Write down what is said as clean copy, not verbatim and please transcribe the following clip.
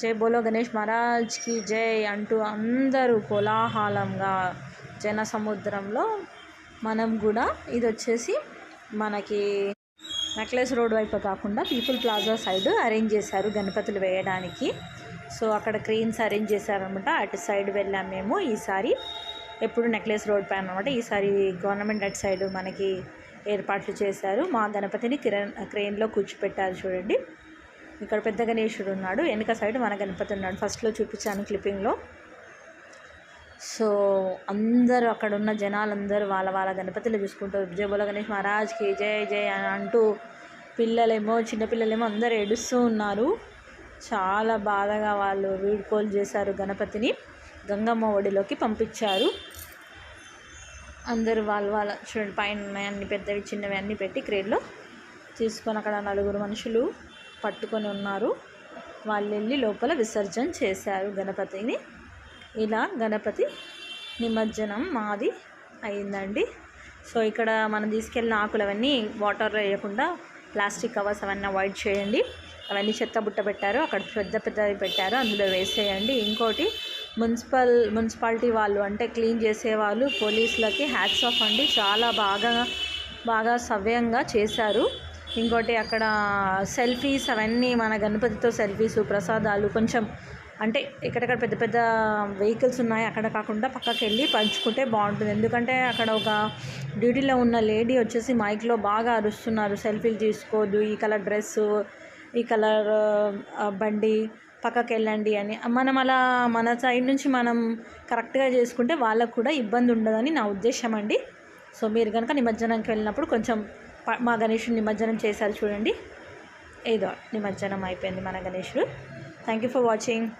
జై బోలో గణేష్ మహారాజ్కి జై అంటూ అందరూ కోలాహలంగా జన సముద్రంలో మనం కూడా ఇది వచ్చేసి మనకి నెక్లెస్ రోడ్ వైపు కాకుండా పీపుల్ ప్లాజా సైడ్ అరేంజ్ చేశారు గణపతులు వేయడానికి. సో అక్కడ క్రెయిన్స్ అరేంజ్ చేశారనమాట. అటు సైడ్ వెళ్ళాం మేము ఈసారి. ఎప్పుడు నెక్లెస్ రోడ్ పైన అనమాట. ఈసారి గవర్నమెంట్ అటు సైడ్ మనకి ఏర్పాట్లు చేశారు. మా గణపతిని క్రెయిన్లో కూర్చోపెట్టారు చూడండి. ఇక్కడ పెద్ద గణేశుడు ఉన్నాడు, వెనుక సైడ్ మన గణపతి ఉన్నాడు. ఫస్ట్లో చూపించాను క్లిప్పింగ్లో. సో అందరూ అక్కడ ఉన్న జనాలందరూ వాళ్ళ గణపతులు చూసుకుంటారు. జై బోలో గణేష్ మహారాజ్కి జై జై అని అంటూ పిల్లలేమో చిన్నపిల్లలేమో అందరూ ఏడుస్తూ ఉన్నారు. చాలా బాధగా వాళ్ళు వీడ్కోలు చేశారు. గణపతిని గంగమ్మ ఒడిలోకి పంపించారు. అందరూ వాళ్ళ చూడండి పైన అన్ని పెద్దవి చిన్నవి అన్నీ పెట్టి క్రేన్లో తీసుకొని అక్కడ 4 మనుషులు పట్టుకొని ఉన్నారు. వాళ్ళు వెళ్ళి లోపల విసర్జన చేశారు గణపతిని. ఇలా గణపతి నిమజ్జనం మాది అయిందండి. సో ఇక్కడ మనం తీసుకెళ్ళిన ఆకులు అవన్నీ వాటర్లో వేయకుండా ప్లాస్టిక్ కవర్స్ అవన్నీ అవాయిడ్ చేయండి. అవన్నీ చెత్త బుట్ట పెట్టారు, అక్కడ పెద్దవి పెట్టారు, అందులో వేసేయండి. ఇంకోటి మున్సిపాలిటీ వాళ్ళు అంటే క్లీన్ చేసేవాళ్ళు పోలీసులకి హ్యాట్స్ ఆఫ్ అండి. చాలా బాగా సవ్యంగా చేశారు. ఇంకోటి అక్కడ సెల్ఫీస్ అవన్నీ మన గణపతితో సెల్ఫీస్ ప్రసాదాలు కొంచెం అంటే ఎక్కడెక్కడ పెద్ద వెహికల్స్ ఉన్నాయి అక్కడ కాకుండా పక్కకి వెళ్ళి పంచుకుంటే బాగుంటుంది. ఎందుకంటే అక్కడ ఒక డ్యూటీలో ఉన్న లేడీ వచ్చేసి మైక్లో బాగా అరుస్తున్నారు, సెల్ఫీలు తీసుకోవద్దు, ఈ కలర్ డ్రెస్సు, ఈ కలర్ బండి, పక్కకి వెళ్ళండి అని. మనం అలా మన సైడ్ నుంచి మనం కరెక్ట్గా చేసుకుంటే వాళ్ళకు కూడా ఇబ్బంది ఉండదని నా ఉద్దేశం అండి. సో మీరు కనుక నిమజ్జనానికి వెళ్ళినప్పుడు కొంచెం మా గణేశుడు నిమజ్జనం చేశారు చూడండి. ఏదో నిమజ్జనం అయిపోయింది మన గణేశుడు. Thank you for watching.